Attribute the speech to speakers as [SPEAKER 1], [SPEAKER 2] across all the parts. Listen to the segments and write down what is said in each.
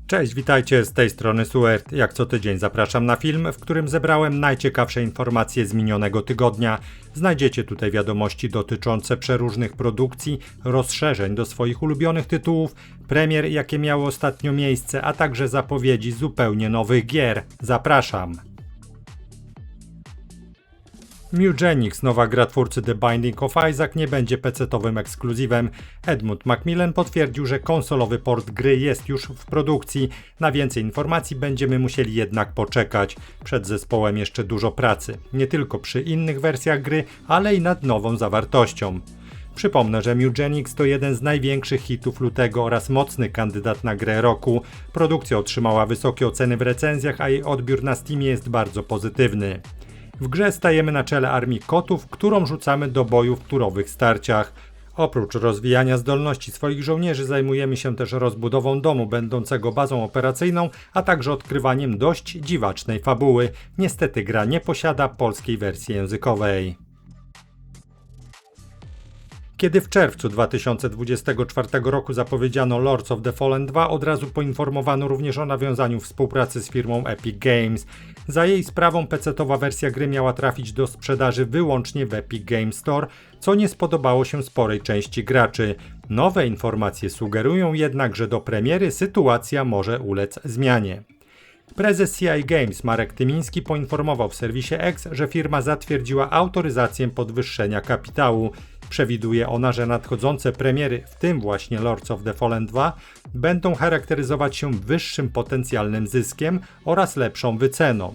[SPEAKER 1] Cześć, witajcie, z tej strony Suert. Jak co tydzień zapraszam na film, w którym zebrałem najciekawsze informacje z minionego tygodnia. Znajdziecie tutaj wiadomości dotyczące przeróżnych produkcji, rozszerzeń do swoich ulubionych tytułów, premier jakie miały ostatnio miejsce, a także zapowiedzi zupełnie nowych gier. Zapraszam! Mutagenics, nowa gra twórcy The Binding of Isaac, nie będzie PC-towym ekskluzywem. Edmund Macmillan potwierdził, że konsolowy port gry jest już w produkcji. Na więcej informacji będziemy musieli jednak poczekać. Przed zespołem jeszcze dużo pracy. Nie tylko przy innych wersjach gry, ale i nad nową zawartością. Przypomnę, że Mutagenics to jeden z największych hitów lutego oraz mocny kandydat na grę roku. Produkcja otrzymała wysokie oceny w recenzjach, a jej odbiór na Steamie jest bardzo pozytywny. W grze stajemy na czele armii kotów, którą rzucamy do boju w turowych starciach. Oprócz rozwijania zdolności swoich żołnierzy zajmujemy się też rozbudową domu będącego bazą operacyjną, a także odkrywaniem dość dziwacznej fabuły. Niestety gra nie posiada polskiej wersji językowej. Kiedy w czerwcu 2024 roku zapowiedziano Lords of the Fallen 2, od razu poinformowano również o nawiązaniu współpracy z firmą Epic Games. Za jej sprawą PC-towa wersja gry miała trafić do sprzedaży wyłącznie w Epic Games Store, co nie spodobało się sporej części graczy. Nowe informacje sugerują jednak, że do premiery sytuacja może ulec zmianie. Prezes CI Games Marek Tymiński poinformował w serwisie X, że firma zatwierdziła autoryzację podwyższenia kapitału. Przewiduje ona, że nadchodzące premiery, w tym właśnie Lords of the Fallen 2, będą charakteryzować się wyższym potencjalnym zyskiem oraz lepszą wyceną.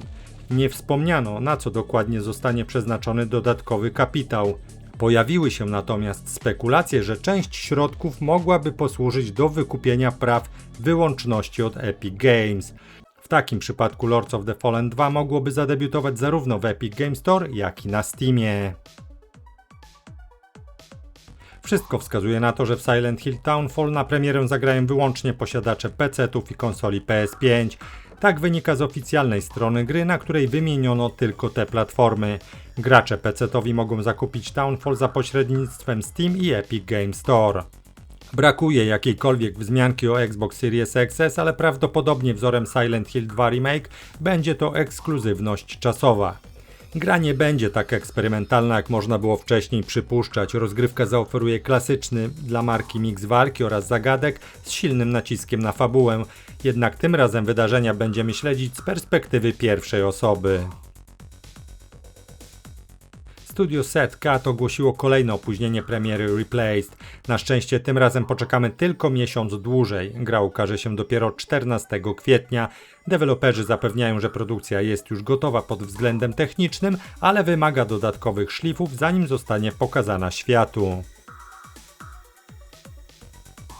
[SPEAKER 1] Nie wspomniano, na co dokładnie zostanie przeznaczony dodatkowy kapitał. Pojawiły się natomiast spekulacje, że część środków mogłaby posłużyć do wykupienia praw wyłączności od Epic Games. W takim przypadku Lords of the Fallen 2 mogłoby zadebiutować zarówno w Epic Games Store, jak i na Steamie. Wszystko wskazuje na to, że w Silent Hill Townfall na premierę zagrają wyłącznie posiadacze PC-ów i konsoli PS5. Tak wynika z oficjalnej strony gry, na której wymieniono tylko te platformy. Gracze PC-towi mogą zakupić Townfall za pośrednictwem Steam i Epic Games Store. Brakuje jakiejkolwiek wzmianki o Xbox Series XS, ale prawdopodobnie wzorem Silent Hill 2 Remake będzie to ekskluzywność czasowa. Gra nie będzie tak eksperymentalna, jak można było wcześniej przypuszczać. Rozgrywka zaoferuje klasyczny dla marki miks walki oraz zagadek z silnym naciskiem na fabułę. Jednak tym razem wydarzenia będziemy śledzić z perspektywy pierwszej osoby. Studio Set Cat ogłosiło kolejne opóźnienie premiery Replaced. Na szczęście tym razem poczekamy tylko miesiąc dłużej. Gra ukaże się dopiero 14 kwietnia. Deweloperzy zapewniają, że produkcja jest już gotowa pod względem technicznym, ale wymaga dodatkowych szlifów, zanim zostanie pokazana światu.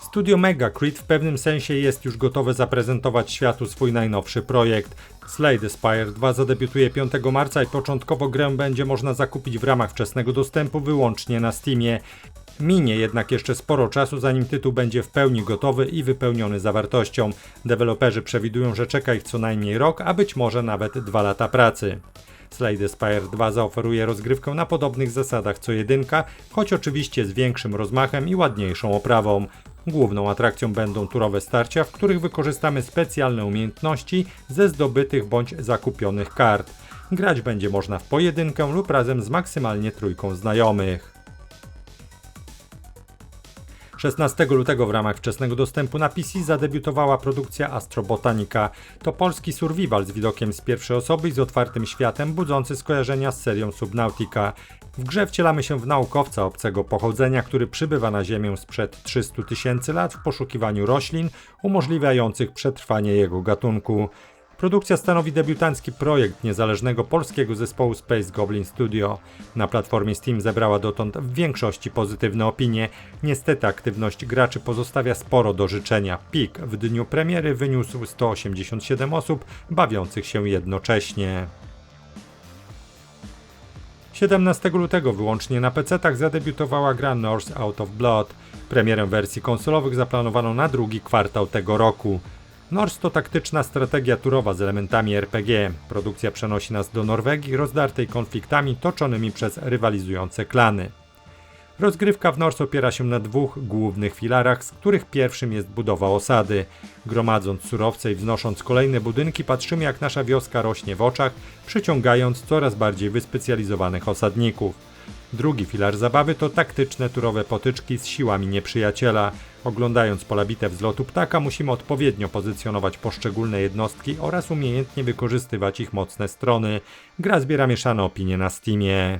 [SPEAKER 1] Studio Megacrit w pewnym sensie jest już gotowe zaprezentować światu swój najnowszy projekt. Slay the Spire 2 zadebiutuje 5 marca i początkowo grę będzie można zakupić w ramach wczesnego dostępu wyłącznie na Steamie. Minie jednak jeszcze sporo czasu, zanim tytuł będzie w pełni gotowy i wypełniony zawartością. Deweloperzy przewidują, że czeka ich co najmniej rok, a być może nawet 2 lata pracy. Slay the Spire 2 zaoferuje rozgrywkę na podobnych zasadach co jedynka, choć oczywiście z większym rozmachem i ładniejszą oprawą. Główną atrakcją będą turowe starcia, w których wykorzystamy specjalne umiejętności ze zdobytych bądź zakupionych kart. Grać będzie można w pojedynkę lub razem z maksymalnie 3 znajomych. 16 lutego w ramach wczesnego dostępu na PC zadebiutowała produkcja Astro Botanica. To polski survival z widokiem z pierwszej osoby i z otwartym światem, budzący skojarzenia z serią Subnautica. W grze wcielamy się w naukowca obcego pochodzenia, który przybywa na Ziemię sprzed 300 000 lat w poszukiwaniu roślin umożliwiających przetrwanie jego gatunku. Produkcja stanowi debiutancki projekt niezależnego polskiego zespołu Space Goblin Studio. Na platformie Steam zebrała dotąd w większości pozytywne opinie. Niestety aktywność graczy pozostawia sporo do życzenia. Pik w dniu premiery wyniósł 187 osób bawiących się jednocześnie. 17 lutego wyłącznie na PC-tach zadebiutowała gra Norse Out of Blood. Premierę wersji konsolowych zaplanowano na drugi kwartał tego roku. Norse to taktyczna strategia turowa z elementami RPG. Produkcja przenosi nas do Norwegii, rozdartej konfliktami toczonymi przez rywalizujące klany. Rozgrywka w Norse opiera się na dwóch głównych filarach, z których pierwszym jest budowa osady. Gromadząc surowce i wznosząc kolejne budynki, patrzymy, jak nasza wioska rośnie w oczach, przyciągając coraz bardziej wyspecjalizowanych osadników. Drugi filar zabawy to taktyczne turowe potyczki z siłami nieprzyjaciela. Oglądając pola bitew z lotu ptaka, musimy odpowiednio pozycjonować poszczególne jednostki oraz umiejętnie wykorzystywać ich mocne strony. Gra zbiera mieszane opinie na Steamie.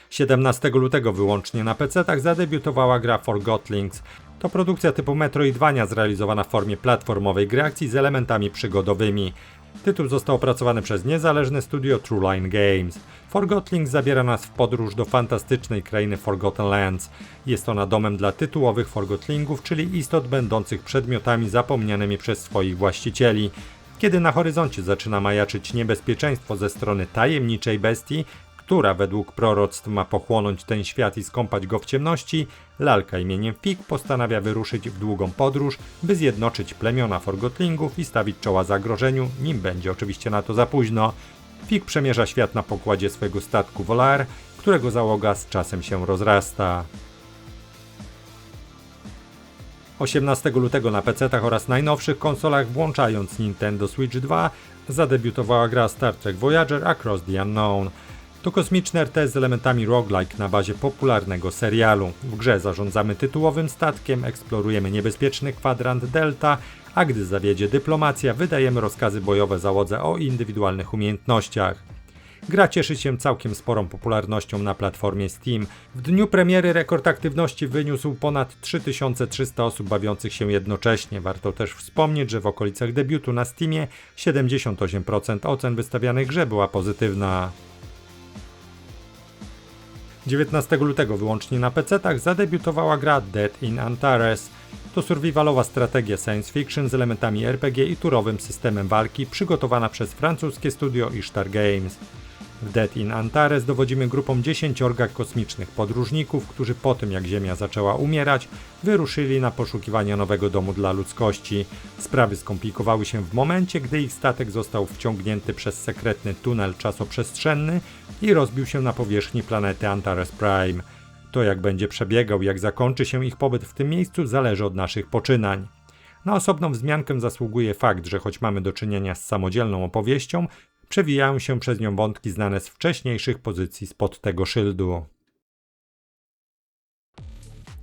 [SPEAKER 1] 17 lutego wyłącznie na PC-tach zadebiutowała gra Forgotlings. To produkcja typu Metroidvania zrealizowana w formie platformowej gry akcji z elementami przygodowymi. Tytuł został opracowany przez niezależne studio True Line Games. Forgotlings zabiera nas w podróż do fantastycznej krainy Forgotten Lands. Jest ona domem dla tytułowych Forgotlingów, czyli istot będących przedmiotami zapomnianymi przez swoich właścicieli. Kiedy na horyzoncie zaczyna majaczyć niebezpieczeństwo ze strony tajemniczej bestii, która według proroctw ma pochłonąć ten świat i skąpać go w ciemności, lalka imieniem Fig postanawia wyruszyć w długą podróż, by zjednoczyć plemiona Forgotlingów i stawić czoła zagrożeniu, nim będzie oczywiście na to za późno. Fig przemierza świat na pokładzie swojego statku Volar, którego załoga z czasem się rozrasta. 18 lutego na PC-tach oraz najnowszych konsolach, włączając Nintendo Switch 2, zadebiutowała gra Star Trek Voyager Across the Unknown. To kosmiczny RTS z elementami roguelike na bazie popularnego serialu. W grze zarządzamy tytułowym statkiem, eksplorujemy niebezpieczny kwadrant Delta, a gdy zawiedzie dyplomacja, wydajemy rozkazy bojowe załodze o indywidualnych umiejętnościach. Gra cieszy się całkiem sporą popularnością na platformie Steam. W dniu premiery rekord aktywności wyniósł ponad 3300 osób bawiących się jednocześnie. Warto też wspomnieć, że w okolicach debiutu na Steamie 78% ocen wystawianych grze była pozytywna. 19 lutego wyłącznie na PC-tach zadebiutowała gra Dead in Antares. To survivalowa strategia science fiction z elementami RPG i turowym systemem walki, przygotowana przez francuskie studio Ishtar Games. W Dead in Antares dowodzimy grupą 10 kosmicznych podróżników, którzy po tym, jak Ziemia zaczęła umierać, wyruszyli na poszukiwania nowego domu dla ludzkości. Sprawy skomplikowały się w momencie, gdy ich statek został wciągnięty przez sekretny tunel czasoprzestrzenny i rozbił się na powierzchni planety Antares Prime. To, jak będzie przebiegał, jak zakończy się ich pobyt w tym miejscu, zależy od naszych poczynań. Na osobną wzmiankę zasługuje fakt, że choć mamy do czynienia z samodzielną opowieścią, przewijają się przez nią wątki znane z wcześniejszych pozycji spod tego szyldu.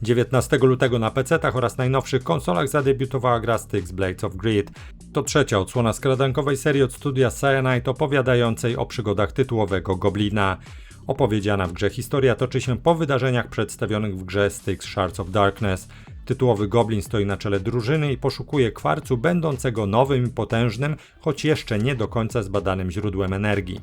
[SPEAKER 1] 19 lutego na PC-tach oraz najnowszych konsolach zadebiutowała gra Styx Blades of Greed. To trzecia odsłona skradankowej serii od studia Cyanide opowiadającej o przygodach tytułowego Goblina. Opowiedziana w grze historia toczy się po wydarzeniach przedstawionych w grze Styx Shards of Darkness. Tytułowy Goblin stoi na czele drużyny i poszukuje kwarcu będącego nowym i potężnym, choć jeszcze nie do końca zbadanym źródłem energii.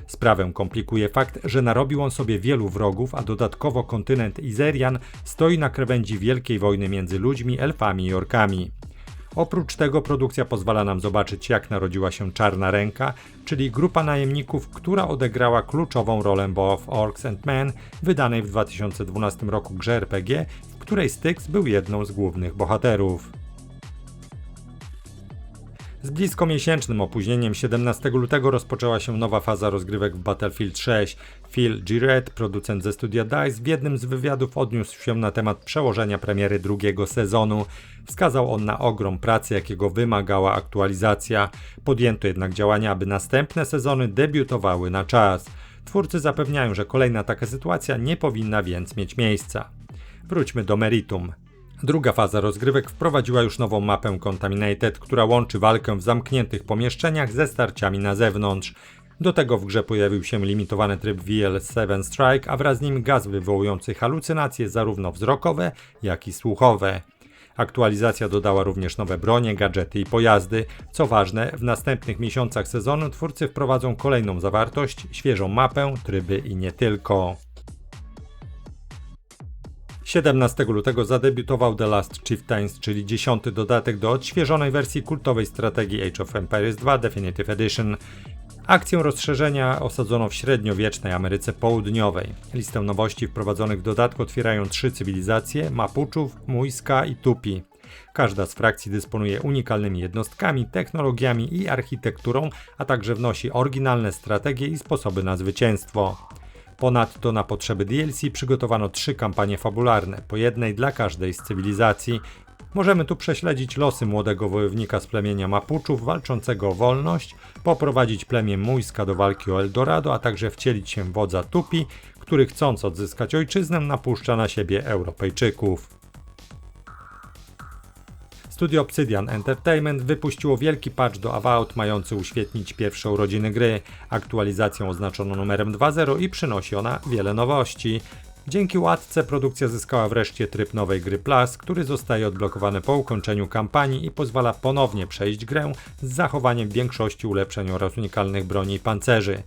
[SPEAKER 1] Sprawę komplikuje fakt, że narobił on sobie wielu wrogów, a dodatkowo kontynent Izerian stoi na krawędzi wielkiej wojny między ludźmi, elfami i orkami. Oprócz tego produkcja pozwala nam zobaczyć, jak narodziła się Czarna Ręka, czyli grupa najemników, która odegrała kluczową rolę w War of Orcs and Men, wydanej w 2012 roku grze RPG, w której Styx był jedną z głównych bohaterów. Z blisko miesięcznym opóźnieniem 17 lutego rozpoczęła się nowa faza rozgrywek w Battlefield 6. Phil Girard, producent ze studia DICE, w jednym z wywiadów odniósł się na temat przełożenia premiery drugiego sezonu. Wskazał on na ogrom pracy, jakiego wymagała aktualizacja. Podjęto jednak działania, aby następne sezony debiutowały na czas. Twórcy zapewniają, że kolejna taka sytuacja nie powinna więc mieć miejsca. Wróćmy do meritum. Druga faza rozgrywek wprowadziła już nową mapę Contaminated, która łączy walkę w zamkniętych pomieszczeniach ze starciami na zewnątrz. Do tego w grze pojawił się limitowany tryb VL7 Strike, a wraz z nim gaz wywołujący halucynacje zarówno wzrokowe, jak i słuchowe. Aktualizacja dodała również nowe bronie, gadżety i pojazdy. Co ważne, w następnych miesiącach sezonu twórcy wprowadzą kolejną zawartość, świeżą mapę, tryby i nie tylko. 17 lutego zadebiutował The Last Chieftains, czyli 10. dodatek do odświeżonej wersji kultowej strategii Age of Empires 2 Definitive Edition. Akcję rozszerzenia osadzono w średniowiecznej Ameryce Południowej. Listę nowości wprowadzonych w dodatku otwierają 3 cywilizacje: Mapuczów, Muisca i Tupi. Każda z frakcji dysponuje unikalnymi jednostkami, technologiami i architekturą, a także wnosi oryginalne strategie i sposoby na zwycięstwo. Ponadto na potrzeby DLC przygotowano 3 kampanie fabularne, po jednej dla każdej z cywilizacji. Możemy tu prześledzić losy młodego wojownika z plemienia Mapuczów walczącego o wolność, poprowadzić plemię Muisca do walki o Eldorado, a także wcielić się w wodza Tupi, który chcąc odzyskać ojczyznę napuszcza na siebie Europejczyków. Studio Obsidian Entertainment wypuściło wielki patch do Avowed mający uświetnić pierwsze urodziny gry. Aktualizacją oznaczono numerem 2.0 i przynosi ona wiele nowości. Dzięki łatce produkcja zyskała wreszcie tryb nowej gry Plus, który zostaje odblokowany po ukończeniu kampanii i pozwala ponownie przejść grę z zachowaniem większości ulepszeń oraz unikalnych broni i pancerzy.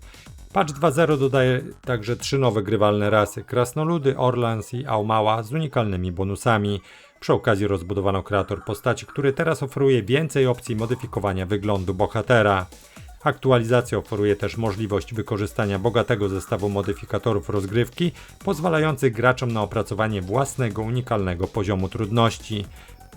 [SPEAKER 1] Patch 2.0 dodaje także 3 nowe grywalne rasy: krasnoludy, Orlans i Aumała z unikalnymi bonusami. Przy okazji rozbudowano kreator postaci, który teraz oferuje więcej opcji modyfikowania wyglądu bohatera. Aktualizacja oferuje też możliwość wykorzystania bogatego zestawu modyfikatorów rozgrywki, pozwalających graczom na opracowanie własnego unikalnego poziomu trudności.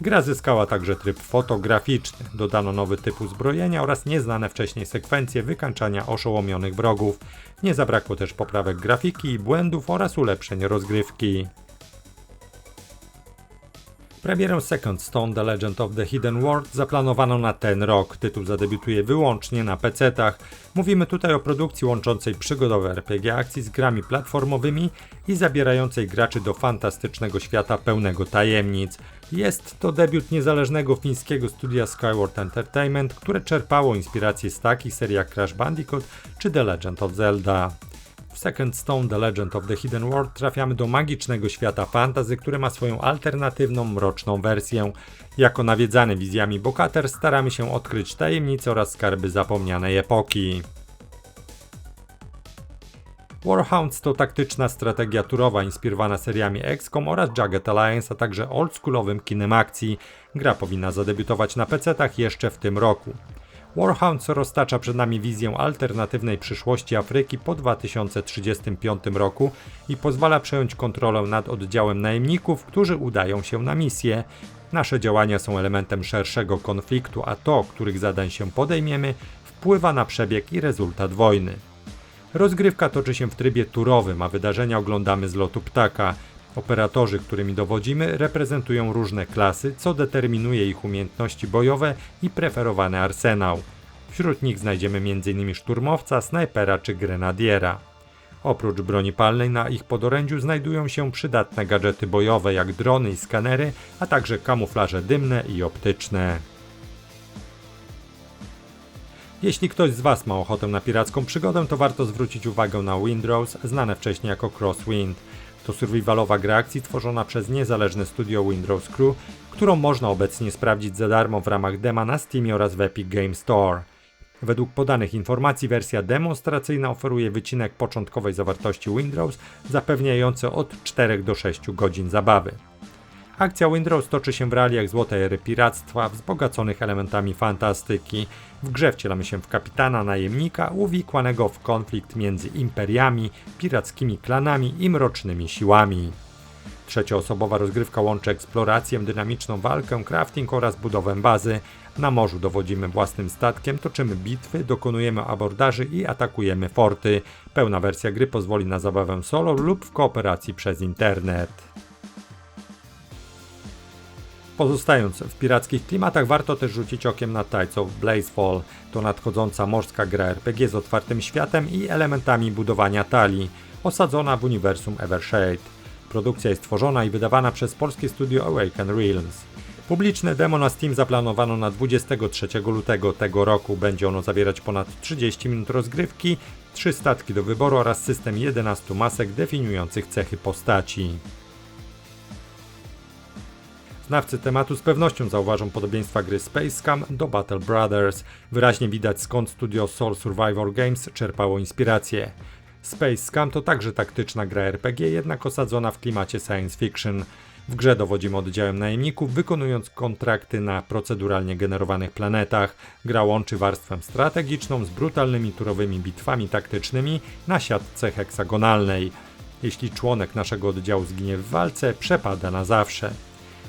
[SPEAKER 1] Gra zyskała także tryb fotograficzny, dodano nowy typ uzbrojenia oraz nieznane wcześniej sekwencje wykańczania oszołomionych wrogów. Nie zabrakło też poprawek grafiki i błędów oraz ulepszeń rozgrywki. Premierę Second Stone The Legend of the Hidden World zaplanowano na ten rok. Tytuł zadebiutuje wyłącznie na PC-tach. Mówimy tutaj o produkcji łączącej przygodowe RPG akcji z grami platformowymi i zabierającej graczy do fantastycznego świata pełnego tajemnic. Jest to debiut niezależnego fińskiego studia Skyward Entertainment, które czerpało inspiracje z takich serii jak Crash Bandicoot czy The Legend of Zelda. W Second Stone The Legend of the Hidden World trafiamy do magicznego świata fantasy, który ma swoją alternatywną, mroczną wersję. Jako nawiedzany wizjami bohater staramy się odkryć tajemnice oraz skarby zapomnianej epoki. Warhounds to taktyczna strategia turowa inspirowana seriami XCOM oraz Jagged Alliance, a także oldschoolowym kinem akcji. Gra powinna zadebiutować na PC-tach jeszcze w tym roku. Warhounds roztacza przed nami wizję alternatywnej przyszłości Afryki po 2035 roku i pozwala przejąć kontrolę nad oddziałem najemników, którzy udają się na misję. Nasze działania są elementem szerszego konfliktu, a to, których zadań się podejmiemy, wpływa na przebieg i rezultat wojny. Rozgrywka toczy się w trybie turowym, a wydarzenia oglądamy z lotu ptaka. Operatorzy, którymi dowodzimy, reprezentują różne klasy, co determinuje ich umiejętności bojowe i preferowany arsenał. Wśród nich znajdziemy m.in. szturmowca, snajpera czy grenadiera. Oprócz broni palnej na ich podorędziu znajdują się przydatne gadżety bojowe jak drony i skanery, a także kamuflaże dymne i optyczne. Jeśli ktoś z Was ma ochotę na piracką przygodę, to warto zwrócić uwagę na Windrose, znane wcześniej jako Crosswind. To survivalowa gra akcji tworzona przez niezależne studio Windrose Crew, którą można obecnie sprawdzić za darmo w ramach dema na Steamie oraz w Epic Games Store. Według podanych informacji wersja demonstracyjna oferuje wycinek początkowej zawartości Windrose, zapewniający od 4 do 6 godzin zabawy. Akcja Windrose toczy się w realiach złotej ery piractwa, wzbogaconych elementami fantastyki. W grze wcielamy się w kapitana najemnika uwikłanego w konflikt między imperiami, pirackimi klanami i mrocznymi siłami. Trzecioosobowa rozgrywka łączy eksplorację, dynamiczną walkę, crafting oraz budowę bazy. Na morzu dowodzimy własnym statkiem, toczymy bitwy, dokonujemy abordaży i atakujemy forty. Pełna wersja gry pozwoli na zabawę solo lub w kooperacji przez internet. Pozostając w pirackich klimatach, warto też rzucić okiem na Tides of Blazefall. To nadchodząca morska gra RPG z otwartym światem i elementami budowania talii, osadzona w uniwersum Evershade. Produkcja jest tworzona i wydawana przez polskie studio Awaken Realms. Publiczne demo na Steam zaplanowano na 23 lutego tego roku. Będzie ono zawierać ponad 30 minut rozgrywki, 3 statki do wyboru oraz system 11 masek definiujących cechy postaci. Znawcy tematu z pewnością zauważą podobieństwa gry Space Scam do Battle Brothers. Wyraźnie widać, skąd studio Soul Survivor Games czerpało inspirację. Space Scam to także taktyczna gra RPG, jednak osadzona w klimacie science fiction. W grze dowodzimy oddziałem najemników, wykonując kontrakty na proceduralnie generowanych planetach. Gra łączy warstwę strategiczną z brutalnymi turowymi bitwami taktycznymi na siatce heksagonalnej. Jeśli członek naszego oddziału zginie w walce, przepada na zawsze.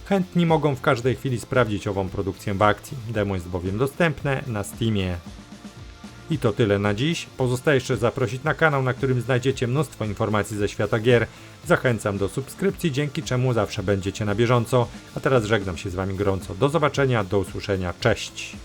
[SPEAKER 1] Chętni mogą w każdej chwili sprawdzić ową produkcję w akcji. Demo jest bowiem dostępne na Steamie. I to tyle na dziś. Pozostaje jeszcze zaprosić na kanał, na którym znajdziecie mnóstwo informacji ze świata gier. Zachęcam do subskrypcji, dzięki czemu zawsze będziecie na bieżąco. A teraz żegnam się z Wami gorąco. Do zobaczenia, do usłyszenia. Cześć!